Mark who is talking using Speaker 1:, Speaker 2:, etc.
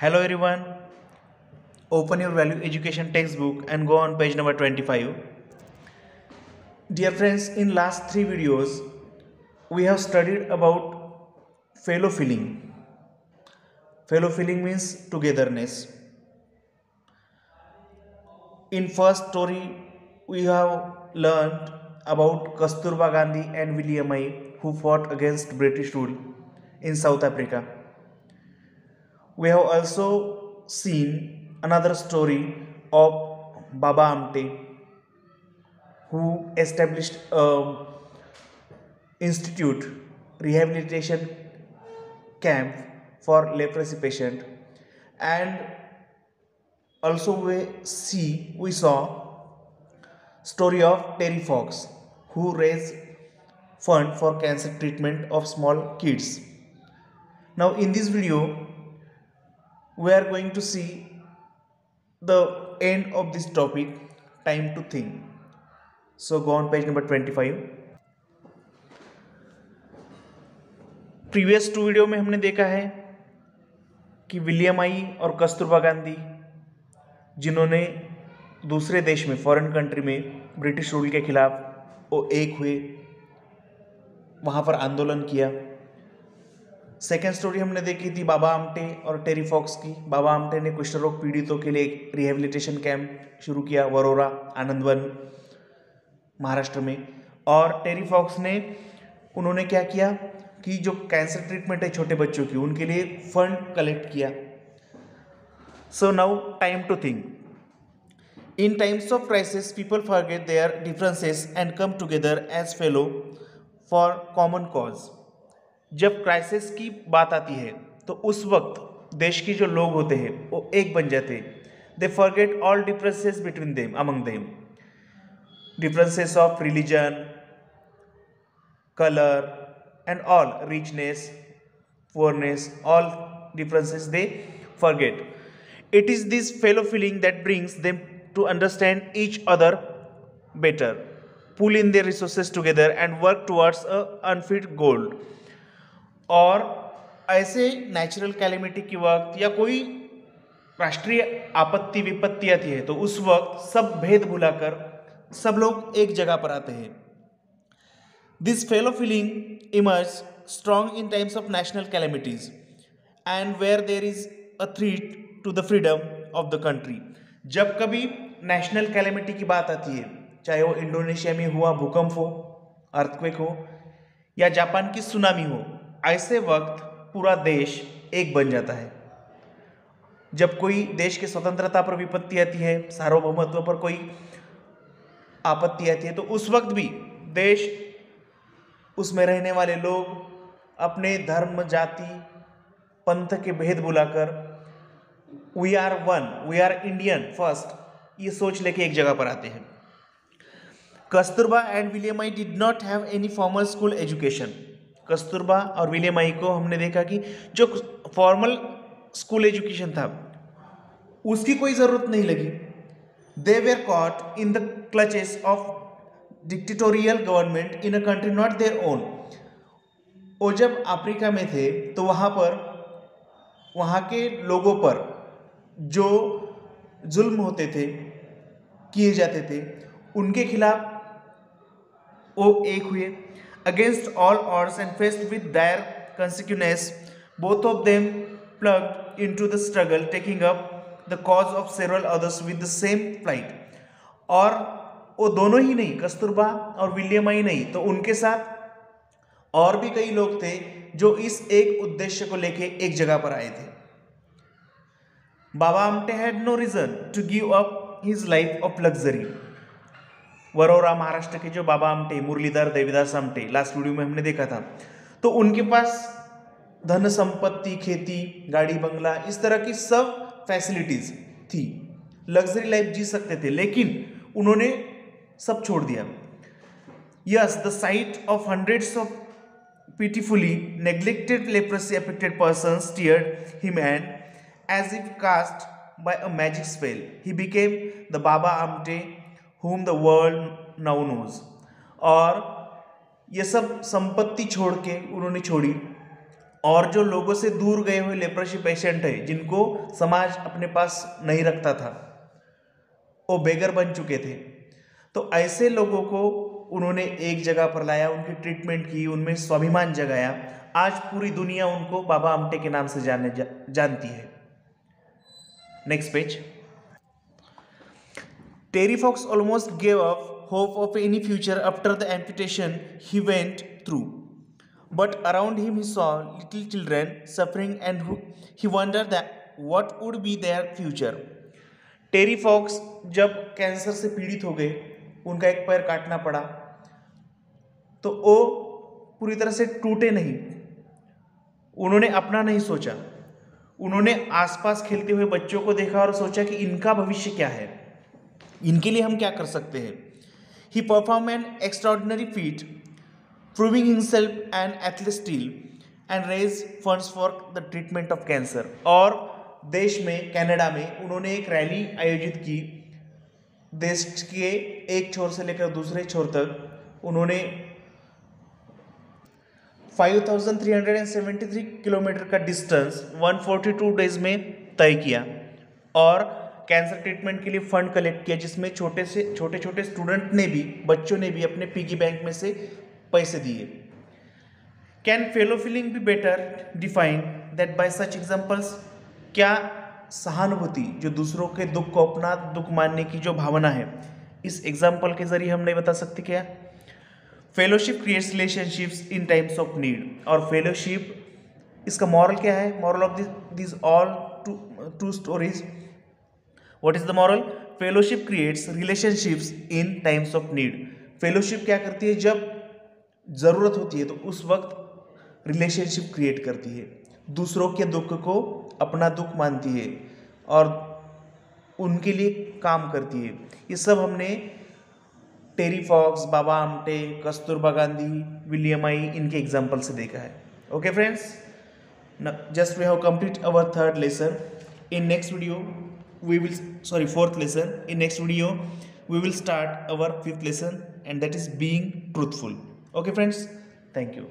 Speaker 1: Hello everyone, open your value education textbook and go on page number 25. Dear friends, in last 3 videos we have studied about fellow feeling. Fellow feeling means togetherness. In first story we have learned about Kasturba Gandhi and William I who fought against British rule in South Africa. We have also seen another story of Baba Amte who established a institute rehabilitation camp for leprosy patient, and also we saw story of Terry Fox who raised fund for cancer treatment of small kids. Now in this video we are going to see the end of this topic, time to think. So go on page number 25. Previous 2 video में हमने देखा है कि William आई और कस्तूरबा गांधी जिन्होंने दूसरे देश में फॉरेन कंट्री में ब्रिटिश रूल के खिलाफ वो एक हुए, वहाँ पर आंदोलन किया। सेकेंड स्टोरी हमने देखी थी बाबा आमटे और टेरी फॉक्स की। बाबा आमटे ने कुष्ठ रोग पीड़ितों के लिए एक रिहेबिलिटेशन कैंप शुरू किया वरोरा आनंदवन महाराष्ट्र में, और टेरी फॉक्स ने उन्होंने क्या किया कि जो कैंसर ट्रीटमेंट है छोटे बच्चों की उनके लिए फंड कलेक्ट किया। So now time to think. In times of crisis people forget their differences and come together as fellow for common cause. जब क्राइसिस की बात आती है तो उस वक्त देश के जो लोग होते हैं वो एक बन जाते हैं। They forget all differences between them among them, differences of religion, color, and all richness, poorness, all differences they forget. It is this fellow feeling that brings them to understand each other better, pull in their resources together and work towards a unfit goal. और ऐसे natural calamity के वक्त या कोई राष्ट्रीय आपत्ति विपत्ति आती है तो उस वक्त सब भेद भुलाकर सब लोग एक जगह पर आते हैं। This fellow feeling emerge strong in times of national calamities and where there is a threat to the freedom of the country. जब कभी नेशनल कैलेमिटी की बात आती है, चाहे वो इंडोनेशिया में हुआ भूकंप हो, अर्थक्वेक हो, या जापान की सुनामी हो, ऐसे वक्त पूरा देश एक बन जाता है। जब कोई देश की स्वतंत्रता पर विपत्ति आती है, सार्वभौमत्व पर कोई आपत्ति आती है, तो उस वक्त भी देश, उसमें रहने वाले लोग अपने धर्म, जाति, पंथ के भेद बुलाकर we are one, we are Indian first, ये सोच लेके एक जगह पर आते हैं। Kasturba and William Ai did not have any formal school education. Kasturba और विलियम आई को हमने देखा कि जो फॉर्मल स्कूल एजुकेशन था उसकी कोई ज़रूरत नहीं लगी। They were caught in the clutches of dictatorial government in a country not their own. वो जब अफ्रीका में थे तो वहाँ पर वहाँ के लोगों पर जो जुल्म होते थे, किए जाते थे, उनके खिलाफ वो एक हुए। Against all odds and faced with dire consequences, both of them plugged into the struggle, taking up the cause of several others with the same plight. और वो दोनों ही नहीं, कस्तूरबा और विलियम आई नहीं, तो उनके साथ और भी कई लोग थे जो इस एक उद्देश्य को लेके एक जगह पर आए थे। Baba Amte had no reason to give up his life of luxury. Warora Maharashtra के जो बाबा आमटे, मुरलीधर देवीदास आमटे, लास्ट वीडियो में हमने देखा था, तो उनके पास धन संपत्ति, खेती, गाड़ी, बंगला, इस तरह की सब फैसिलिटीज थी, लग्जरी लाइफ जी सकते थे, लेकिन उन्होंने सब छोड़ दिया। Yes, the site of hundreds of pitifully neglected leprosy affected persons stirred him, and as if cast by a magic spell he became the Baba Amte whom the world now knows. और ये सब संपत्ति छोड़ के उन्होंने छोड़ी, और जो लोगों से दूर गए हुए लेप्रोसी पेशेंट है जिनको समाज अपने पास नहीं रखता था, वो बेगर बन चुके थे, तो ऐसे लोगों को उन्होंने एक जगह पर लाया, उनकी ट्रीटमेंट की, उनमें स्वाभिमान जगाया। आज पूरी दुनिया उनको बाबा आमटे के नाम से जानती है। Next page. Terry Fox almost gave up hope of any future after the amputation he went through. But around him he saw little children suffering and he wondered that what would be their future. Terry Fox जब cancer से पीड़ित हो गए, उनका एक पैर काटना पड़ा, तो वो पूरी तरह से टूटे नहीं। उन्होंने अपना नहीं सोचा, उन्होंने आसपास खेलते हुए बच्चों को देखा और सोचा कि इनका भविष्य क्या है, इनके लिए हम क्या कर सकते हैं। He performed an extraordinary feat, proving himself an athlete still, and raised funds for the treatment of cancer. और देश में, कनाडा में उन्होंने एक रैली आयोजित की। देश के एक छोर से लेकर दूसरे छोर तक उन्होंने 5373 किलोमीटर का डिस्टेंस 142 डेज में तय किया और कैंसर ट्रीटमेंट के लिए फंड कलेक्ट किया, जिसमें छोटे छोटे स्टूडेंट ने भी, बच्चों ने भी अपने पिगी बैंक में से पैसे दिए। Can fellow feeling be better define that bye such examples? क्या सहानुभूति, जो दूसरों के दुख को अपना दुख मानने की जो भावना है, इस एग्जाम्पल के जरिए हम नहीं बता सकते क्या? Fellowship creates relationships in times of need. और फेलोशिप, इसका मॉरल क्या है? Moral of this all two stories, What is the moral? Fellowship creates relationships in times of need. Fellowship क्या करती है? जब ज़रूरत होती है तो उस वक्त रिलेशनशिप क्रिएट करती है, दूसरों के दुख को अपना दुख मानती है और उनके लिए काम करती है। ये सब हमने Terry Fox, Baba Amte, Kasturba Gandhi, William Ai, इनके एग्जाम्पल से देखा है। Okay friends, just we have complete our third lesson. In next video fourth lesson. In next video we will start our fifth lesson, and that is being truthful. Okay friends, thank you.